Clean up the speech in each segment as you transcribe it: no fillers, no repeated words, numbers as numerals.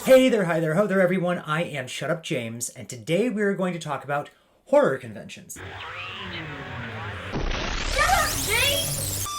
Hey there, hi there, ho there everyone, I am Shut Up James, and today we are going to talk about horror conventions.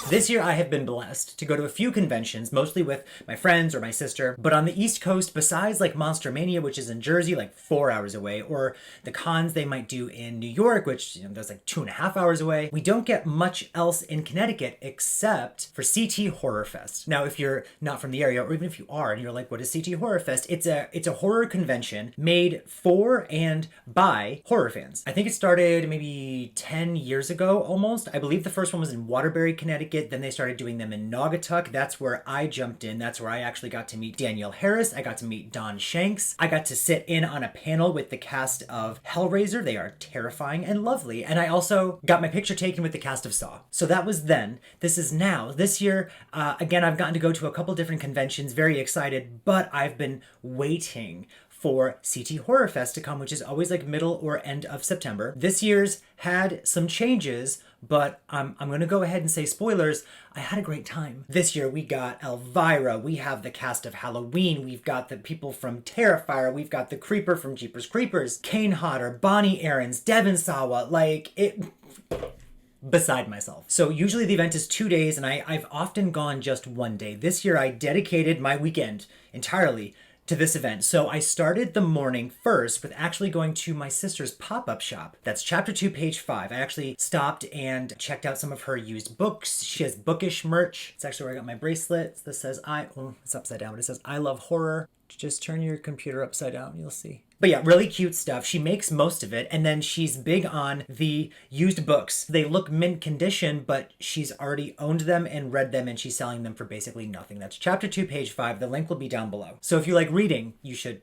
This year I have been blessed to go to a few conventions, mostly with my friends or my sister, but on the East Coast, besides like Monster Mania, which is in Jersey, like 4 hours away, or the cons they might do in New York, which, that's like 2.5 hours away, we don't get much else in Connecticut except for CTHorrorFest. Now, if you're not from the area, or even if you are, and you're like, what is CTHorrorFest? It's a horror convention made for and by horror fans. I think it started maybe 10 years ago, almost. I believe the first one was in Waterbury, Connecticut. Then they started doing them in Naugatuck. That's where I jumped in. That's where I actually got to meet Danielle Harris. I got to meet Don Shanks. I got to sit in on a panel with the cast of Hellraiser. They are terrifying and lovely. And I also got my picture taken with the cast of Saw. So that was then. This is now. This year, again, I've gotten to go to a couple different conventions. Very excited, but I've been waiting for CTHorrorFest to come, which is always like middle or end of September. This year's had some changes, but I'm going to go ahead and say spoilers. I had a great time. This year we got Elvira, we have the cast of Halloween, we've got the people from Terrifier, we've got the Creeper from Jeepers Creepers, Kane Hodder, Bonnie Aarons, Devon Sawa, beside myself. So usually the event is 2 days, and I've often gone just one day. This year I dedicated my weekend entirely to this event. So I started the morning first with actually going to my sister's pop-up shop. That's chapter 2, page 5. I actually stopped and checked out some of her used books. She has bookish merch. It's actually where I got my bracelet. This says it's upside down, but it says I love horror. Just turn your computer upside down, you'll see. But yeah, really cute stuff. She makes most of it, and then she's big on the used books. They look mint condition, but she's already owned them and read them, and she's selling them for basically nothing. That's chapter 2, page 5. The link will be down below. So if you like reading, you should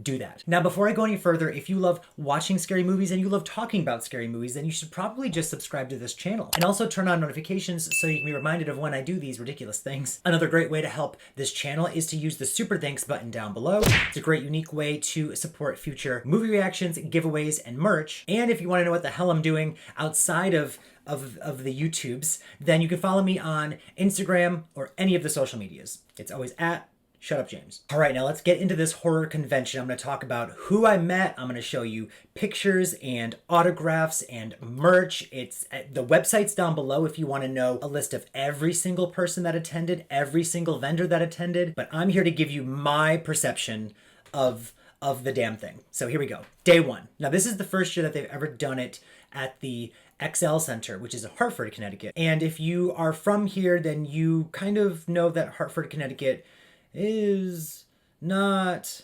do that. Now, before I go any further, if you love watching scary movies and you love talking about scary movies, then you should probably just subscribe to this channel. And also turn on notifications so you can be reminded of when I do these ridiculous things. Another great way to help this channel is to use the super thanks button down below. It's a great, unique way to support future movie reactions, giveaways, and merch. And if you want to know what the hell I'm doing outside of the YouTubes, then you can follow me on Instagram or any of the social medias. It's always at Shut Up James. All right, now let's get into this horror convention. I'm going to talk about who I met. I'm going to show you pictures and autographs and merch. The website's down below if you want to know a list of every single person that attended, every single vendor that attended. But I'm here to give you my perception of the damn thing. So here we go. Day one. Now this is the first year that they've ever done it at the XL Center, which is in Hartford, Connecticut. And if you are from here, then you kind of know that Hartford, Connecticut is not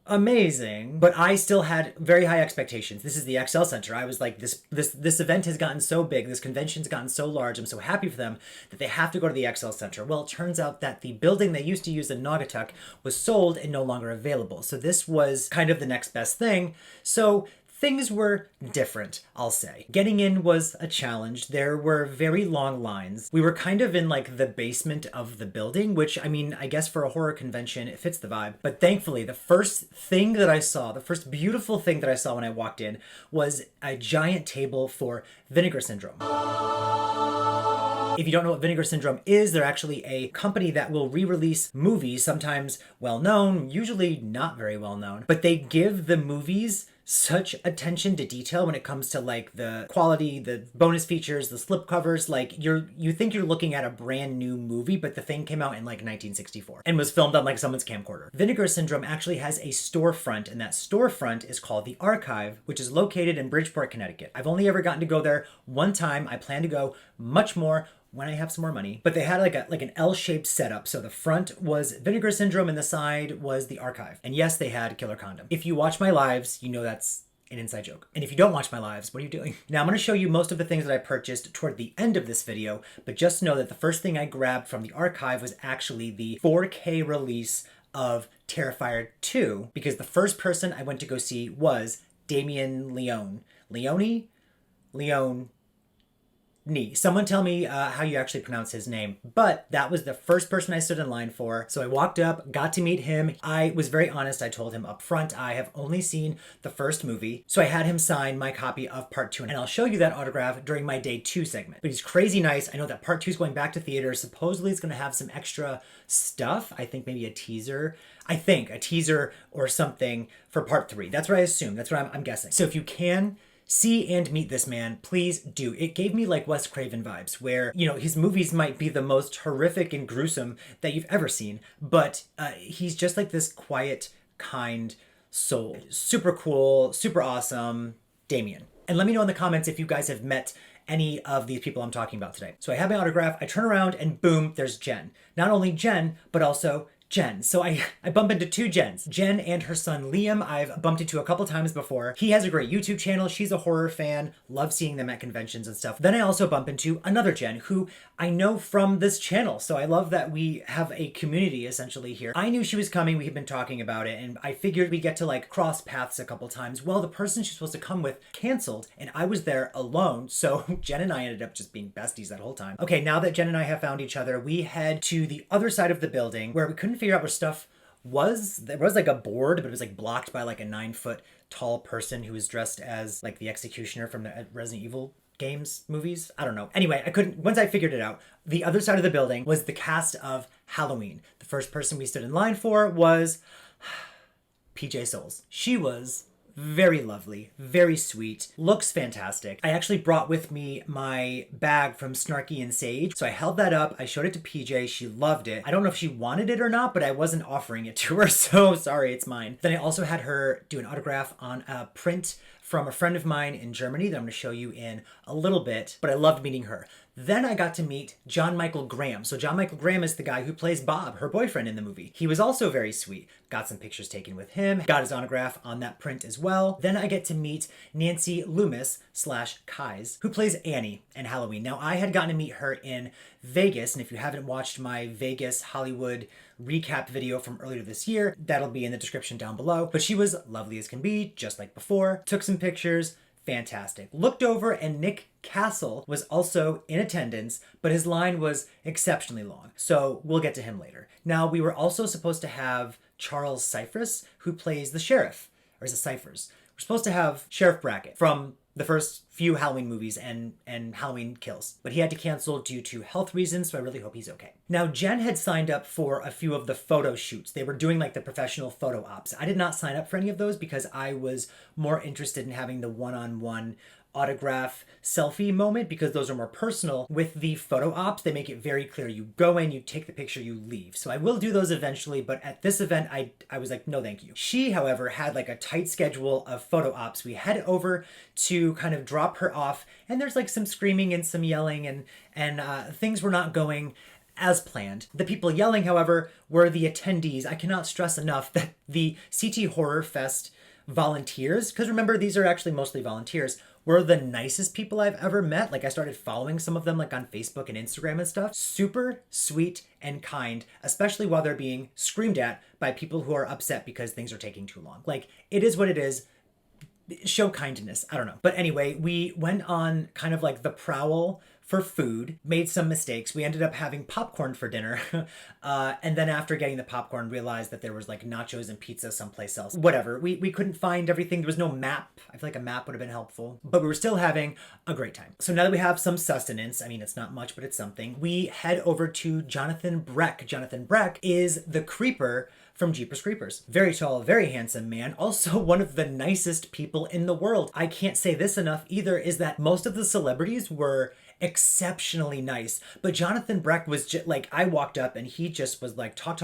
amazing, but I still had very high expectations. This is the XL Center. I was like, this event has gotten so big, this convention's gotten so large, I'm so happy for them that they have to go to the XL Center. Well, it turns out that the building they used to use in Naugatuck was sold and no longer available. So this was kind of the next best thing. So things were different, I'll say. Getting in was a challenge. There were very long lines. We were kind of in like the basement of the building, which, I mean, I guess for a horror convention, it fits the vibe. But thankfully, the first thing that I saw, the first beautiful thing that I saw when I walked in was a giant table for Vinegar Syndrome. If you don't know what Vinegar Syndrome is, they're actually a company that will re-release movies, sometimes well-known, usually not very well-known, but they give the movies such attention to detail when it comes to like the quality, the bonus features, the slipcovers. Like you think you're looking at a brand new movie, but the thing came out in like 1964 and was filmed on like someone's camcorder. Vinegar Syndrome actually has a storefront, and that storefront is called the Archive, which is located in Bridgeport, Connecticut. I've only ever gotten to go there one time. I plan to go much more when I have some more money. But they had like an L-shaped setup. So the front was Vinegar Syndrome and the side was the Archive. And yes, they had Killer Condom. If you watch my lives, you know that's an inside joke. And if you don't watch my lives, what are you doing? Now I'm going to show you most of the things that I purchased toward the end of this video, but just know that the first thing I grabbed from the Archive was actually the 4K release of Terrifier 2, because the first person I went to go see was Damien Leone. Leone? Knee. Someone tell me how you actually pronounce his name. But that was the first person I stood in line for. So I walked up, got to meet him. I was very honest. I told him up front, I have only seen the first movie. So I had him sign my copy of part 2. And I'll show you that autograph during my day 2 segment. But he's crazy nice. I know that part 2 is going back to theaters. Supposedly it's going to have some extra stuff. I think maybe a teaser. I think a teaser or something for part 3. That's what I assume. That's what I'm guessing. So if you can see and meet this man, please do. It gave me like Wes Craven vibes where, you know, his movies might be the most horrific and gruesome that you've ever seen, but he's just like this quiet, kind soul. Super cool, super awesome, Damien. And let me know in the comments if you guys have met any of these people I'm talking about today. So I have my autograph, I turn around and boom, there's Jen. Not only Jen, but also Jen. So I bump into 2 Jens. Jen and her son Liam, I've bumped into a couple times before. He has a great YouTube channel. She's a horror fan. Love seeing them at conventions and stuff. Then I also bump into another Jen who I know from this channel. So I love that we have a community essentially here. I knew she was coming. We had been talking about it and I figured we get to like cross paths a couple times. Well, the person she's supposed to come with canceled and I was there alone. So Jen and I ended up just being besties that whole time. Okay, now that Jen and I have found each other, we head to the other side of the building where we couldn't figure out where stuff was. There was like a board, but it was like blocked by like a 9-foot tall person who was dressed as like the executioner from the Resident Evil games movies. I don't know. Anyway, once I figured it out, the other side of the building was the cast of Halloween. The first person we stood in line for was PJ Souls. She was very lovely, very sweet, looks fantastic. I actually brought with me my bag from Snarky and Sage. So I held that up, I showed it to PJ, she loved it. I don't know if she wanted it or not, but I wasn't offering it to her, so sorry, it's mine. Then I also had her do an autograph on a print from a friend of mine in Germany that I'm gonna show you in a little bit, but I loved meeting her. Then I got to meet John Michael Graham. So John Michael Graham is the guy who plays Bob, her boyfriend in the movie. He was also very sweet. Got some pictures taken with him, got his autograph on that print as well. Then I get to meet Nancy Loomis / Kais, who plays Annie in Halloween. Now I had gotten to meet her in Vegas, and if you haven't watched my Vegas Hollywood recap video from earlier this year, that'll be in the description down below. But she was lovely as can be, just like before. Took some pictures, fantastic. Looked over and Nick Castle was also in attendance, but his line was exceptionally long. So we'll get to him later. Now we were also supposed to have Charles Cyphers, who plays the sheriff, or is it Cyphers? We're supposed to have Sheriff Brackett from the first few Halloween movies and Halloween Kills, but he had to cancel due to health reasons, so I really hope he's okay. Now, Jen had signed up for a few of the photo shoots. They were doing like the professional photo ops. I did not sign up for any of those because I was more interested in having the one-on-one autograph selfie moment because those are more personal. With the photo ops, they make it very clear. You go in, you take the picture, you leave. So I will do those eventually, but at this event, I was like, no, thank you. She, however, had like a tight schedule of photo ops. We head over to kind of drop her off, and there's like some screaming and some yelling, and things were not going as planned. The people yelling, however, were the attendees. I cannot stress enough that the CTHorrorFest volunteers, because remember, these are actually mostly volunteers, were the nicest people I've ever met. Like I started following some of them like on Facebook and Instagram and stuff. Super sweet and kind, especially while they're being screamed at by people who are upset because things are taking too long. Like it is what it is. Show kindness. I don't know. But anyway, we went on kind of like the prowl for food, made some mistakes. We ended up having popcorn for dinner. And then after getting the popcorn, realized that there was like nachos and pizza someplace else. Whatever. We couldn't find everything. There was no map. I feel like a map would have been helpful. But we were still having a great time. So now that we have some sustenance, I mean, it's not much, but it's something, we head over to Jonathan Breck. Jonathan Breck is the creeper from Jeepers Creepers. Very tall, very handsome man. Also one of the nicest people in the world. I can't say this enough either, is that most of the celebrities were exceptionally nice. But Jonathan Breck was just like, I walked up and he just was like, talk.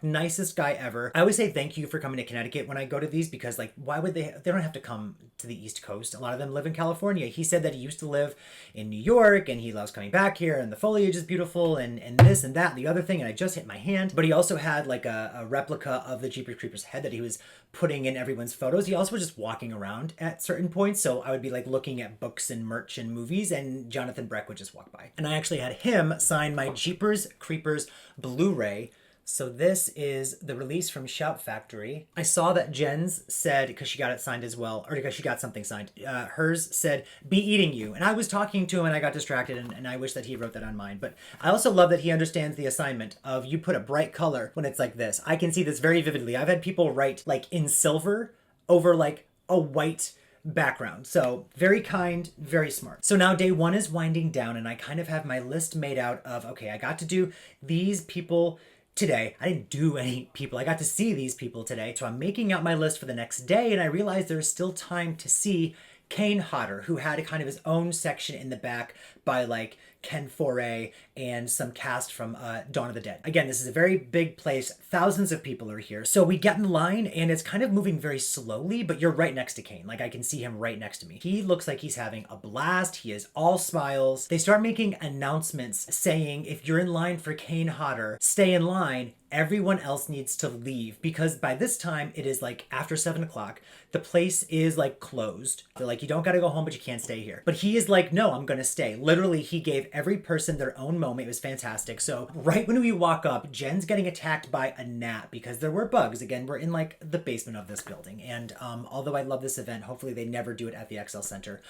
Nicest guy ever. I always say thank you for coming to Connecticut when I go to these because like, why would they don't have to come to the East Coast. A lot of them live in California. He said that he used to live in New York and he loves coming back here and the foliage is beautiful and this and that and the other thing. And I just hit my hand. But he also had like a replica of the Jeepers Creepers head that he was putting in everyone's photos. He also was just walking around at certain points. So I would be like looking at books and merch and movies and Jonathan Breck would just walk by. And I actually had him sign my Jeepers Creepers Blu-ray So this is the release from Shout Factory. I saw that Jen's said, because she got it signed as well, or because she got something signed, hers said, "Be eating you." And I was talking to him and I got distracted, and I wish that he wrote that on mine. But I also love that he understands the assignment of you put a bright color when it's like this. I can see this very vividly. I've had people write like in silver over like a white background. So very kind, very smart. So now day one is winding down and I kind of have my list made out of, okay, I got to do these people today. I didn't do any people. I got to see these people today. So I'm making out my list for the next day and I realized there's still time to see Kane Hodder, who had a kind of his own section in the back by like Ken Foray and some cast from Dawn of the Dead. Again, this is a very big place. Thousands of people are here. So we get in line and it's kind of moving very slowly, but you're right next to Kane. Like I can see him right next to me. He looks like he's having a blast. He is all smiles. They start making announcements saying, if you're in line for Kane Hodder, stay in line. Everyone else needs to leave because by this time it is like after 7 o'clock. The place is like closed. They're like, you don't got to go home, but you can't stay here. But he is like, no, I'm going to stay. Literally, he gave every person their own moment. It was fantastic. So right when we walk up, Jen's getting attacked by a gnat because there were bugs. Again, we're in like the basement of this building. And although I love this event, hopefully they never do it at the XL Center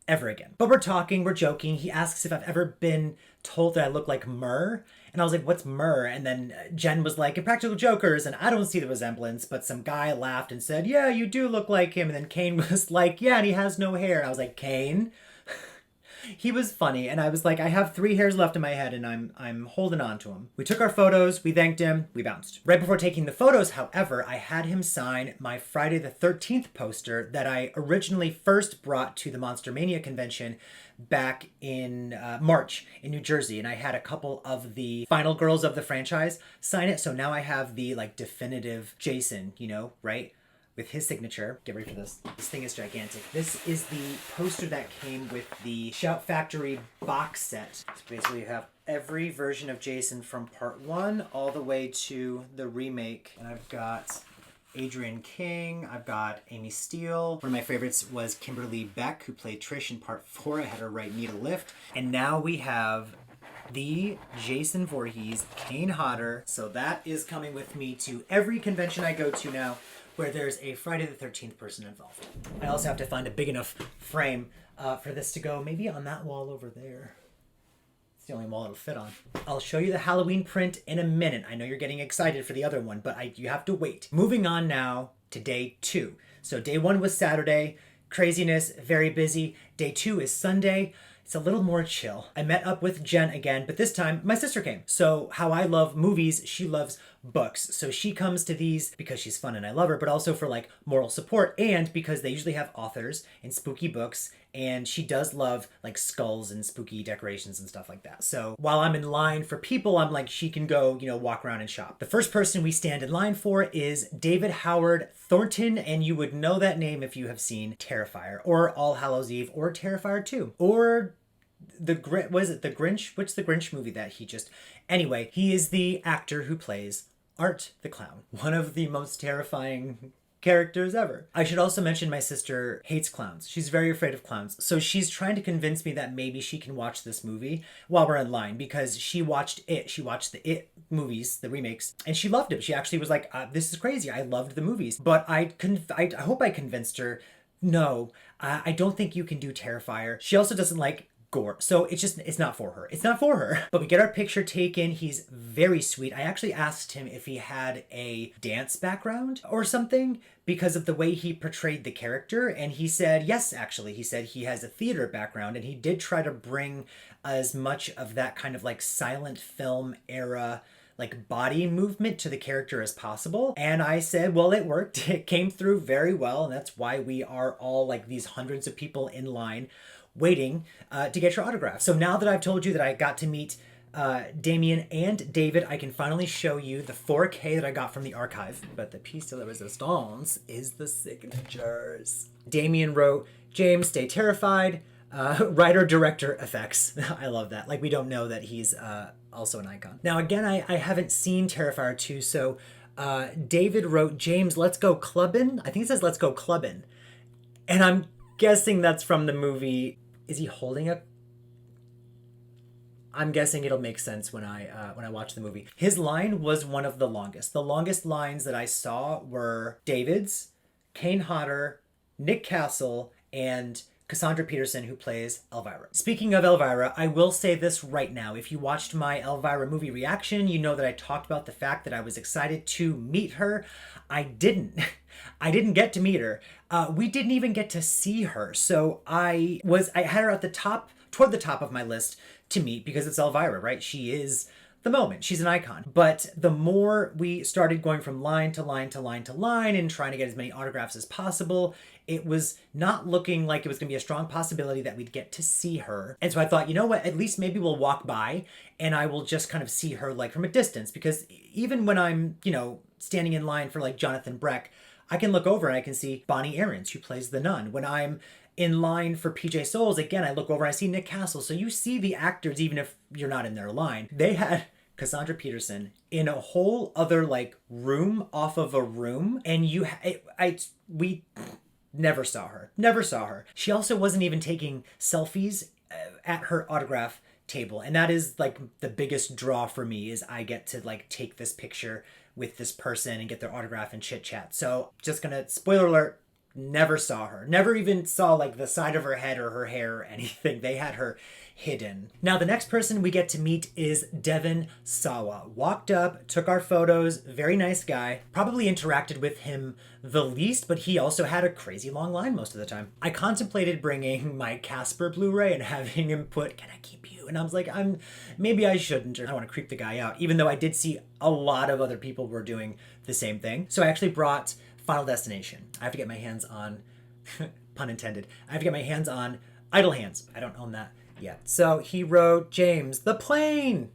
ever again. But we're talking, we're joking. He asks if I've ever been told that I look like Murr. And I was like, what's Murr? And then Jen was like, Impractical Jokers. And I don't see the resemblance, but some guy laughed and said, yeah, you do look like him. And then Kane was like, yeah, and he has no hair. I was like, Kane? He was funny, and I was like, I have 3 hairs left in my head, and I'm holding on to him. We took our photos, we thanked him, we bounced. Right before taking the photos, however, I had him sign my Friday the 13th poster that I originally first brought to the Monster Mania convention back in March in New Jersey, and I had a couple of the final girls of the franchise sign it, so now I have the like definitive Jason, you know, right? With his signature. Get ready for this. This thing is gigantic. This is the poster that came with the Shout Factory box set. So basically you have every version of Jason from part 1 all the way to the remake. And I've got Adrienne King, I've got Amy Steele. One of my favorites was Kimberly Beck, who played Trish in part 4. I had her write Need a Lift. And now we have the Jason Voorhees, Kane Hodder. So that is coming with me to every convention I go to now where there's a Friday the 13th person involved. I also have to find a big enough frame for this to go maybe on that wall over there. It's the only wall it'll fit on. I'll show you the Halloween print in a minute. I know you're getting excited for the other one, but you have to wait. Moving on now to day 2. So day 1 was Saturday. Craziness, very busy. Day 2 is Sunday. It's a little more chill. I met up with Jen again, but this time my sister came. So how I love movies, she loves books. So she comes to these because she's fun and I love her, but also for like moral support and because they usually have authors and spooky books. And she does love like skulls and spooky decorations and stuff like that. So while I'm in line for people, I'm like, she can go, you know, walk around and shop. The first person we stand in line for is David Howard Thornton. And you would know that name if you have seen Terrifier or All Hallows Eve or Terrifier 2 or the Grinch? What's the Grinch movie that he just... Anyway, he is the actor who plays Art the Clown. One of the most terrifying characters ever. I should also mention my sister hates clowns. She's very afraid of clowns. So she's trying to convince me that maybe she can watch this movie while we're in line because she watched It. She watched the It movies, the remakes, and she loved it. She actually was like, this is crazy. I loved the movies. But I hope I convinced her, no, I don't think you can do Terrifier. She also doesn't like gore. So it's not for her. It's not for her. But we get our picture taken. He's very sweet. I actually asked him if he had a dance background or something because of the way he portrayed the character. And he said, yes, actually. He said he has a theater background and he did try to bring as much of that kind of like silent film era like body movement to the character as possible. And I said, well, it worked. It came through very well. And that's why we are all like these hundreds of people in line waiting to get your autograph. So now that I've told you that I got to meet Damien and David, I can finally show you the 4K that I got from the archive. But the piece de la resistance is the signatures. Damien wrote, James, stay terrified. Writer, director, effects. I love that. Like, we don't know that he's also an icon. Now, again, I haven't seen Terrifier 2, so David wrote, James, let's go clubbin'. I think it says let's go clubbin'. And I'm guessing that's from the movie. Is he holding a... I'm guessing it'll make sense when I watch the movie. His line was one of the longest. The longest lines that I saw were David's, Kane Hodder, Nick Castle, and Cassandra Peterson, who plays Elvira. Speaking of Elvira, I will say this right now. If you watched my Elvira movie reaction, you know that I talked about the fact that I was excited to meet her. I didn't. I didn't get to meet her. We didn't even get to see her. So I had her at the top, toward the top of my list to meet because it's Elvira, right? She is the moment. She's an icon. But the more we started going from line to line to line to line and trying to get as many autographs as possible, it was not looking like it was going to be a strong possibility that we'd get to see her. And so I thought, you know what, at least maybe we'll walk by and I will just kind of see her like from a distance, because even when I'm, standing in line for like Jonathan Breck, I can look over and I can see Bonnie Aarons, who plays the nun. When I'm in line for PJ Souls, again, I look over and I see Nick Castle. So you see the actors even if you're not in their line. They had Cassandra Peterson in a whole other like room off of a room, and we never saw her. Never saw her. She also wasn't even taking selfies at her autograph table, and that is like the biggest draw for me, is I get to like take this picture with this person and get their autograph and chit chat. So just gonna, spoiler alert, never saw her. Never even saw like the side of her head or her hair or anything. They had her hidden. Now the next person we get to meet is Devon Sawa. Walked up, took our photos, very nice guy. Probably interacted with him the least, but he also had a crazy long line most of the time. I contemplated bringing my Casper Bluray and having him put, "Can I keep you?" And I was like, maybe I shouldn't, or I don't want to creep the guy out, even though I did see a lot of other people were doing the same thing. So I actually brought Final Destination. I have to get my hands on, pun intended, I have to get my hands on Idle Hands. I don't own that yet. So he wrote, "James, the plane!"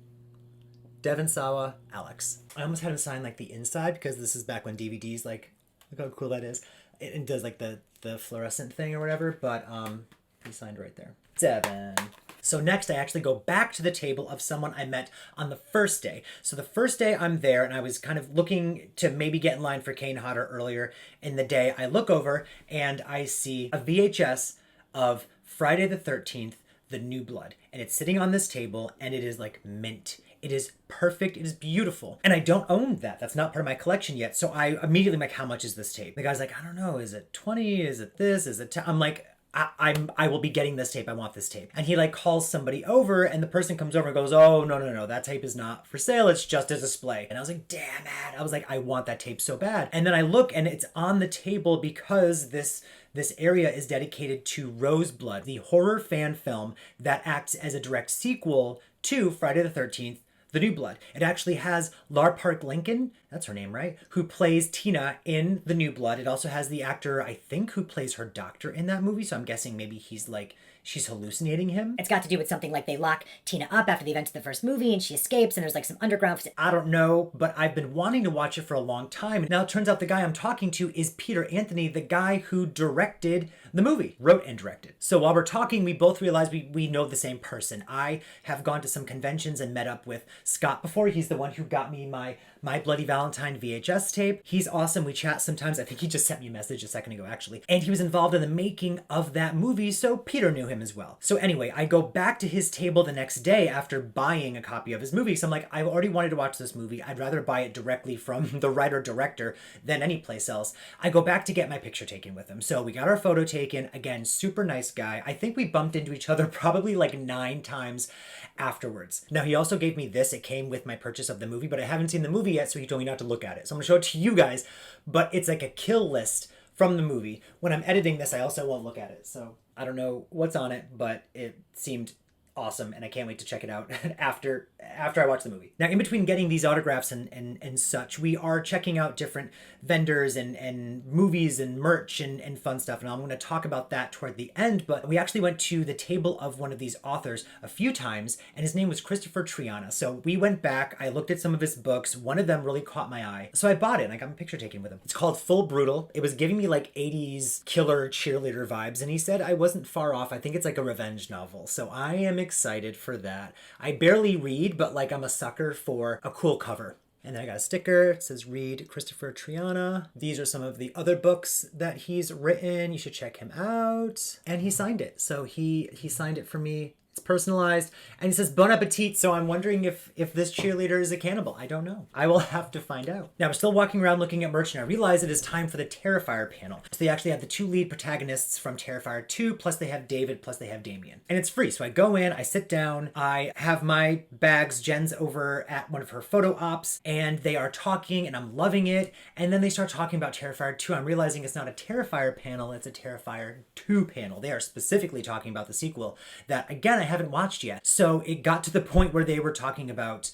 Devon Sawa, Alex. I almost had him sign like the inside, because this is back when DVDs, like, look how cool that is. It does like the fluorescent thing or whatever, but he signed right there. Devon. So next I actually go back to the table of someone I met on the first day. So the first day I'm there and I was kind of looking to maybe get in line for Kane Hodder earlier in the day. I look over and I see a VHS of Friday the 13th, The New Blood. And it's sitting on this table and it is like mint. It is perfect. It is beautiful. And I don't own that. That's not part of my collection yet. So I immediately am like, how much is this tape? The guy's like, I don't know. Is it 20? Is it this? Is it 10? I'm like, I will be getting this tape. I want this tape. And he like calls somebody over and the person comes over and goes, "Oh, no. That tape is not for sale. It's just a display." And I was like, damn it. I was like, I want that tape so bad. And then I look and it's on the table because this area is dedicated to Roseblood, the horror fan film that acts as a direct sequel to Friday the 13th, The New Blood. It actually has Lar Park Lincoln, that's her name, right? Who plays Tina in The New Blood. It also has the actor, I think, who plays her doctor in that movie. So I'm guessing maybe he's like, she's hallucinating him. It's got to do with something like they lock Tina up after the events of the first movie and she escapes and there's like some underground... I don't know, but I've been wanting to watch it for a long time. Now it turns out the guy I'm talking to is Peter Anthony, the guy who directed the movie, wrote and directed. So while we're talking, we both realize we know the same person. I have gone to some conventions and met up with Scott before. He's the one who got me my Bloody Valentine VHS tape. He's awesome. We chat sometimes. I think he just sent me a message a second ago, actually. And he was involved in the making of that movie, so Peter knew him as well. So anyway, I go back to his table the next day after buying a copy of his movie. So I'm like, I've already wanted to watch this movie. I'd rather buy it directly from the writer-director than any place else. I go back to get my picture taken with him. So we got our photo taken. Again, super nice guy. I think we bumped into each other probably like 9 times afterwards. Now, he also gave me this. It came with my purchase of the movie, but I haven't seen the movie yet, so he told me not to look at it. So I'm gonna show it to you guys, but it's like a kill list from the movie. When I'm editing this, I also won't look at it. So I don't know what's on it, but it seemed awesome and I can't wait to check it out after I watch the movie. Now, in between getting these autographs and such, we are checking out different vendors and movies and merch and fun stuff, and I'm going to talk about that toward the end. But we actually went to the table of one of these authors a few times, and his name was Kristopher Triana. So we went back, I looked at some of his books. One of them really caught my eye, so I bought it and I got my picture taken with him. It's called Full Brutal. It was giving me like 80s killer cheerleader vibes, and he said I wasn't far off. I think it's like a revenge novel, so I am excited for that. I barely read, but like I'm a sucker for a cool cover. And then I got a sticker. It says read Kristopher Triana. These are some of the other books that he's written. You should check him out. And he signed it. So he signed it for me It's personalized, and it says Bon Appetit, so I'm wondering if this cheerleader is a cannibal. I don't know. I will have to find out. Now, we're still walking around looking at merch, and I realize it is time for the Terrifier panel. So they actually have the 2 lead protagonists from Terrifier 2, plus they have David, plus they have Damien. And it's free, so I go in, I sit down, I have my bags, Jen's over at one of her photo ops, and they are talking, and I'm loving it, and then they start talking about Terrifier 2. I'm realizing it's not a Terrifier panel, it's a Terrifier 2 panel. They are specifically talking about the sequel that, again, I haven't watched yet. So it got to the point where they were talking about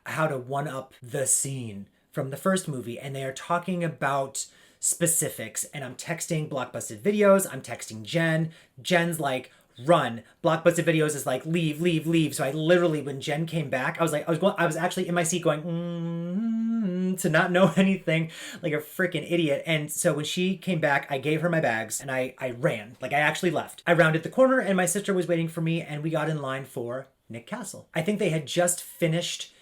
how to one-up the scene from the first movie, and they are talking about specifics, and I'm texting Blockbusted Videos, I'm texting Jen. Jen's like, run. Blockbusted Videos is like, leave, leave, leave. So I literally, when Jen came back, I was actually in my seat going, to not know anything, like a freaking idiot. And so when she came back, I gave her my bags and I ran. Like, I actually left. I rounded the corner and my sister was waiting for me, and we got in line for Nick Castle. I think they had just finished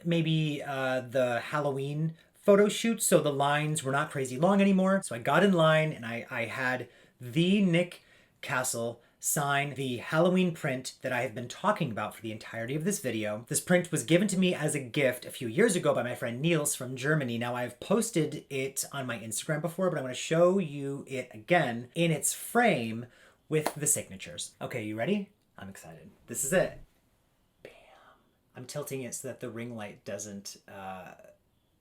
maybe the Halloween photo shoot, so the lines were not crazy long anymore. So I got in line and I had the Nick Castle sign the Halloween print that I have been talking about for the entirety of this video. This print was given to me as a gift a few years ago by my friend Niels from Germany. Now, I've posted it on my Instagram before, but I'm going to show you it again in its frame with the signatures. Okay, you ready? I'm excited. This is it. Bam. I'm tilting it so that the ring light doesn't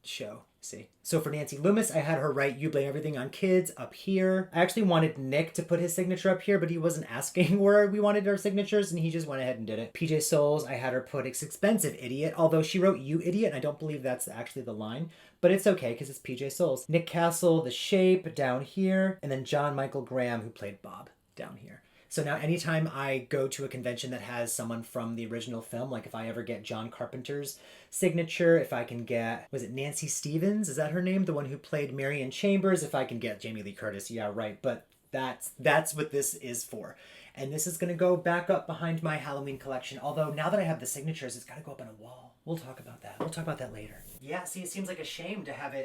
show. See? So for Nancy Loomis, I had her write "You blame everything on kids" up here. I actually wanted Nick to put his signature up here, but he wasn't asking where we wanted our signatures, and he just went ahead and did it. PJ Souls, I had her put "It's expensive, idiot," although she wrote "You idiot," and I don't believe that's actually the line, but it's okay because it's PJ Souls. Nick Castle, The Shape, down here, and then John Michael Graham, who played Bob, down here. So now anytime I go to a convention that has someone from the original film, like if I ever get John Carpenter's signature, if I can get, was it Nancy Stevens? Is that her name? The one who played Marion Chambers? If I can get Jamie Lee Curtis, yeah, right. But that's what this is for. And this is going to go back up behind my Halloween collection. Although now that I have the signatures, it's got to go up on a wall. We'll talk about that. We'll talk about that later. Yeah, see, it seems like a shame to have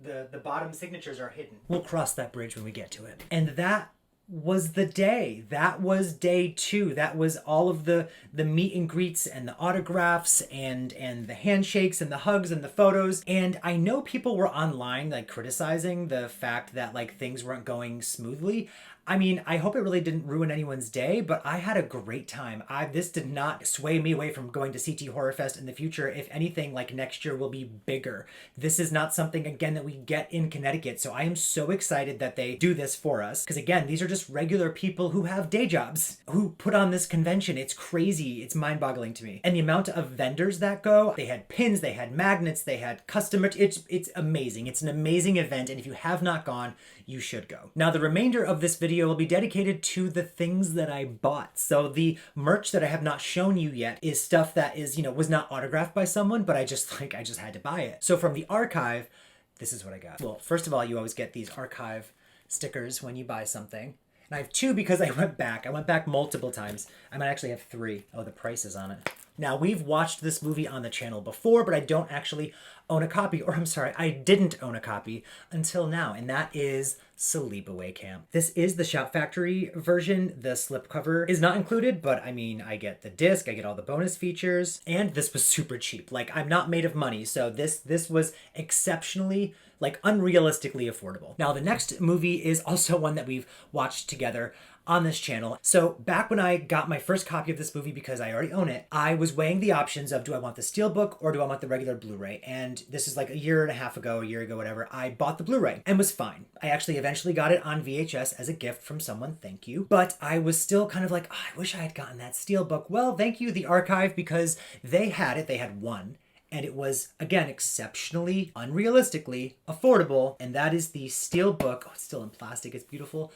the bottom signatures are hidden. We'll cross that bridge when we get to it. And that was the day. That was day 2. That was all of the meet and greets and the autographs and the handshakes and the hugs and the photos. And I know people were online like criticizing the fact that like things weren't going smoothly. I mean, I hope it really didn't ruin anyone's day, but I had a great time. This did not sway me away from going to CTHorrorFest in the future. If anything, like next year will be bigger. This is not something, again, that we get in Connecticut. So I am so excited that they do this for us. Because again, these are just regular people who have day jobs who put on this convention. It's crazy. It's mind-boggling to me. And the amount of vendors that go, they had pins, they had magnets, they had custom, it's amazing. It's an amazing event. And if you have not gone, you should go. Now, the remainder of this video will be dedicated to the things that I bought. So the merch that I have not shown you yet is stuff that is, was not autographed by someone, but I just had to buy it. So from the archive, this is what I got. Well, first of all, you always get these archive stickers when you buy something. And I have 2 because I went back. I went back multiple times. I might actually have 3. Oh, the price is on it. Now, we've watched this movie on the channel before, but I don't actually own a copy. Or I'm sorry, I didn't own a copy until now. And that is Sleepaway Camp. This is the Shout Factory version. The slipcover is not included, but I mean, I get the disc, I get all the bonus features, and this was super cheap. Like, I'm not made of money, so this was exceptionally, like, unrealistically affordable. Now, the next movie is also one that we've watched together on this channel. So back when I got my first copy of this movie, because I already own it, I was weighing the options of, do I want the Steelbook or do I want the regular Blu-ray? And this is like a year ago, whatever. I bought the Blu-ray and was fine. I actually eventually got it on VHS as a gift from someone, thank you. But I was still kind of like, oh, I wish I had gotten that Steelbook. Well, thank you, the archive, because they had it. They had one. And it was, again, exceptionally, unrealistically affordable. And that is the Steelbook. Oh, it's still in plastic. It's beautiful.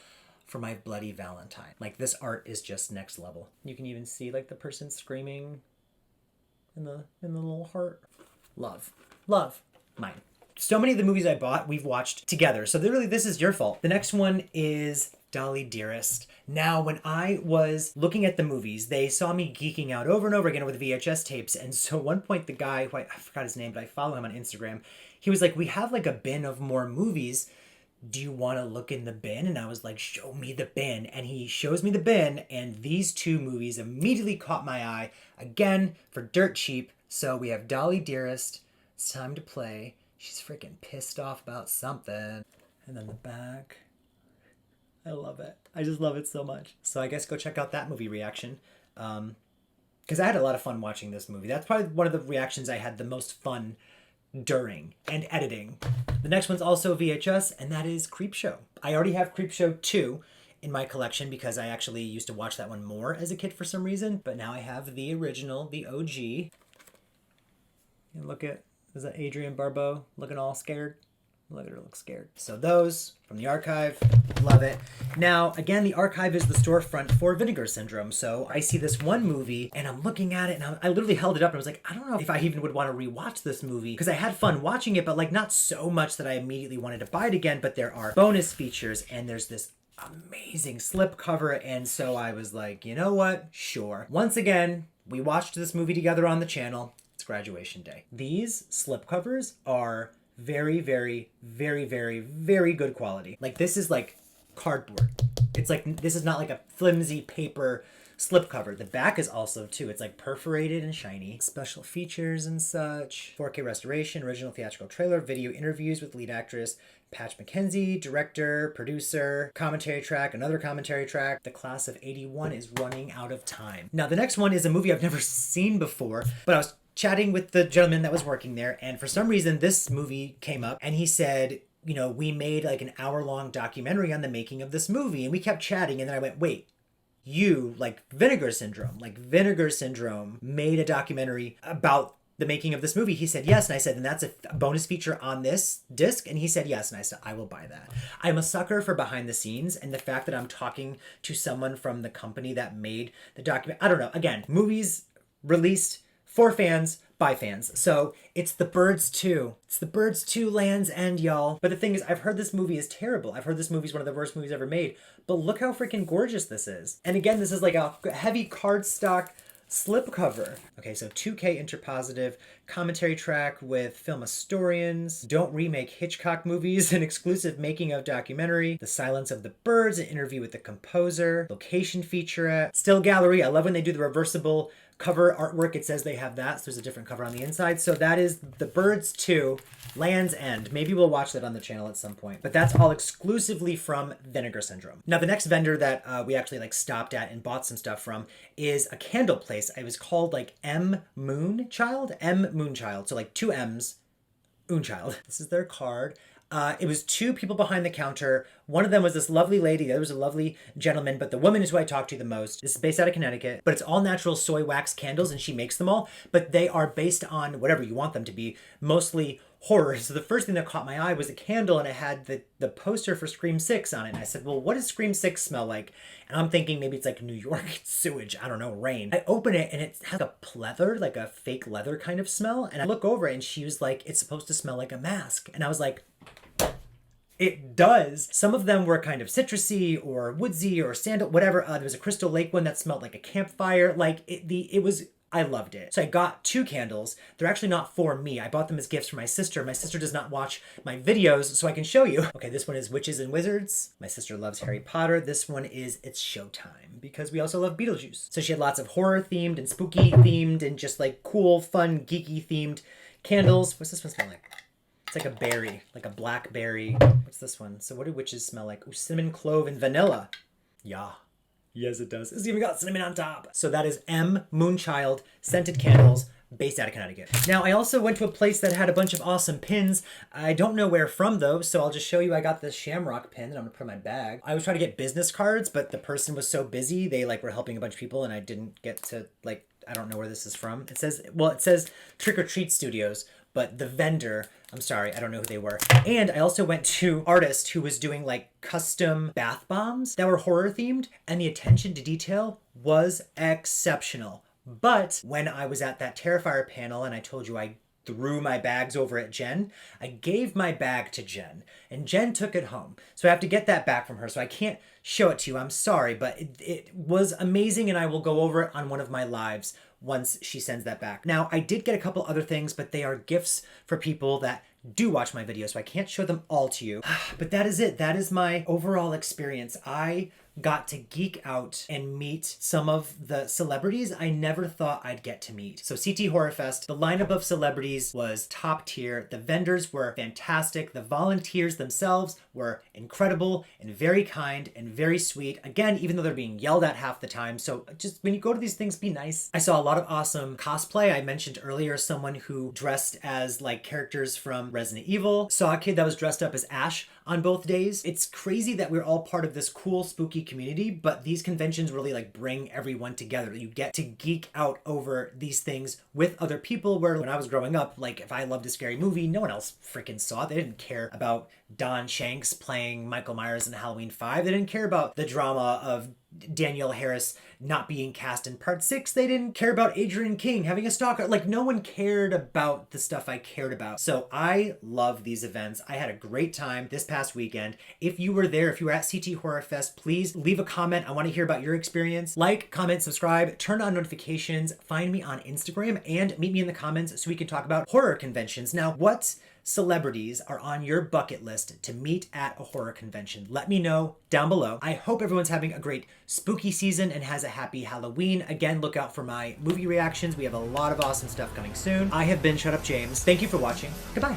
For My Bloody Valentine. Like, this art is just next level. You can even see like the person screaming in the little heart. Love. Mine. So many of the movies I bought, we've watched together. So really, this is your fault. The next one is Dolly Dearest. Now, when I was looking at the movies, they saw me geeking out over and over again with VHS tapes. And so at one point, the guy, who I forgot his name, but I follow him on Instagram, he was like, we have like a bin of more movies. do you want to look in the bin? And I was like, show me the bin. And he shows me the bin, and these two movies immediately caught my eye, again, for dirt cheap. So we have Dolly Dearest, It's Time to Play. She's freaking pissed off about something. And then the back. I love it. I just love it so much. So I guess go check out that movie reaction. Because I had a lot of fun watching this movie. That's probably one of the reactions I had the most fun during and editing. The next one's also VHS, and that is Creepshow. I already have Creepshow 2 in my collection because I actually used to watch that one more as a kid for some reason. But now I have the original, the OG. And look at, is that Adrienne Barbeau looking all scared? Look at her look scared. So those from the archive, love it. Now, again, the archive is the storefront for Vinegar Syndrome. So I see this one movie and I'm looking at it and I literally held it up and I was like, I don't know if I even would want to rewatch this movie because I had fun watching it, but like not so much that I immediately wanted to buy it again. But there are bonus features and there's this amazing slipcover. And so I was like, you know what? Sure. Once again, we watched this movie together on the channel. It's graduation day. These slipcovers are very, very, very, very, very good quality. Like this is like cardboard. It's like, this is not like a flimsy paper slipcover. The back is also too. It's like perforated and shiny. Special features and such. 4K restoration, original theatrical trailer, video interviews with lead actress Patch McKenzie, director, producer, commentary track, another commentary track. The class of 81 is running out of time. Now the next one is a movie I've never seen before, but I was chatting with the gentleman that was working there, and for some reason this movie came up and he said, you know, we made like an hour-long documentary on the making of this movie, and we kept chatting, and then I went, wait, you, like Vinegar Syndrome made a documentary about the making of this movie? He said yes, and I said, and that's a bonus feature on this disc? And he said yes, and I said, I will buy that. I'm a sucker for behind the scenes, and the fact that I'm talking to someone from the company that made the document, I don't know, again, movies released for fans, by fans. So it's The Birds 2. It's The Birds 2 Land's End, y'all. But the thing is, I've heard this movie is terrible. I've heard this movie is one of the worst movies ever made. But look how freaking gorgeous this is. And again, this is like a heavy cardstock slipcover. Okay, so 2K interpositive, commentary track with film historians, don't remake Hitchcock movies, an exclusive making of documentary, The Silence of the Birds, an interview with the composer, location featurette, still gallery. I love when they do the reversible cover artwork. It says they have that, so there's a different cover on the inside. So that is The Birds 2, Land's End. Maybe we'll watch that on the channel at some point. But that's all exclusively from Vinegar Syndrome. Now, the next vendor that we actually like stopped at and bought some stuff from is a candle place. It was called like M.Moon Child? M.Moon Child. So like two M's, Moon Child. This is their card. It was two people behind the counter. One of them was this lovely lady. The other was a lovely gentleman, but the woman is who I talked to the most. This is based out of Connecticut, but it's all natural soy wax candles, and she makes them all, but they are based on whatever you want them to be, mostly horror. So the first thing that caught my eye was a candle, and it had the poster for Scream 6 on it. And I said, well, what does Scream 6 smell like? And I'm thinking maybe it's like New York sewage, I don't know, rain. I open it and it has a pleather, like a fake leather kind of smell. And I look over and she was like, it's supposed to smell like a mask. And I was like, it does. Some of them were kind of citrusy or woodsy or sandal, whatever. There was a Crystal Lake one that smelled like a campfire. Like I loved it. So I got two candles. They're actually not for me. I bought them as gifts for my sister. My sister does not watch my videos, so I can show you. Okay, this one is Witches and Wizards. My sister loves Harry Potter. This one is It's Showtime, because we also love Beetlejuice. So she had lots of horror themed and spooky themed and just like cool, fun, geeky themed candles. What's this one smell like? It's like a berry, like a blackberry. What's this one? So what do witches smell like? Ooh, cinnamon, clove, and vanilla. Yeah. Yes, it does. It's even got cinnamon on top. So that is M.Moon Child scented candles based out of Connecticut. Now, I also went to a place that had a bunch of awesome pins. I don't know where from, though, so I'll just show you. I got this shamrock pin that I'm going to put in my bag. I was trying to get business cards, but the person was so busy. They, like, were helping a bunch of people, and I didn't get to, like, I don't know where this is from. It says Trick or Treat Studios, but the vendor, I'm sorry, I don't know who they were. And I also went to an artist who was doing like custom bath bombs that were horror themed, and the attention to detail was exceptional. But when I was at that Terrifier panel and I told you I threw my bags over at Jen, I gave my bag to Jen and Jen took it home. So I have to get that back from her. So I can't show it to you. I'm sorry, but it was amazing, and I will go over it on one of my lives once she sends that back. Now, I did get a couple other things, but they are gifts for people that do watch my videos, so I can't show them all to you. But that is it. That is my overall experience. I got to geek out and meet some of the celebrities I never thought I'd get to meet. So CTHorrorFest, the lineup of celebrities was top tier. The vendors were fantastic. The volunteers themselves were incredible and very kind and very sweet. Again, even though they're being yelled at half the time. So just when you go to these things, be nice. I saw a lot of awesome cosplay. I mentioned earlier someone who dressed as like characters from Resident Evil. Saw a kid that was dressed up as Ash on both days. It's crazy that we're all part of this cool, spooky community, but these conventions really like bring everyone together. You get to geek out over these things with other people, where when I was growing up, like if I loved a scary movie, no one else freaking saw it. They didn't care about Don Shanks playing Michael Myers in Halloween 5. They didn't care about the drama of Danielle Harris not being cast in part 6. They didn't care about Adrian King having a stalker. Like, no one cared about the stuff I cared about. So I love these events. I had a great time this past weekend. If you were there, if you were at CTHorrorFest, please leave a comment. I want to hear about your experience. Like, comment, subscribe, turn on notifications, find me on Instagram, and meet me in the comments so we can talk about horror conventions. Now, what celebrities are on your bucket list to meet at a horror convention? Let me know down below. I hope everyone's having a great spooky season and has a happy Halloween. Again, look out for my movie reactions. We have a lot of awesome stuff coming soon. I have been Shut Up James. Thank you for watching. Goodbye.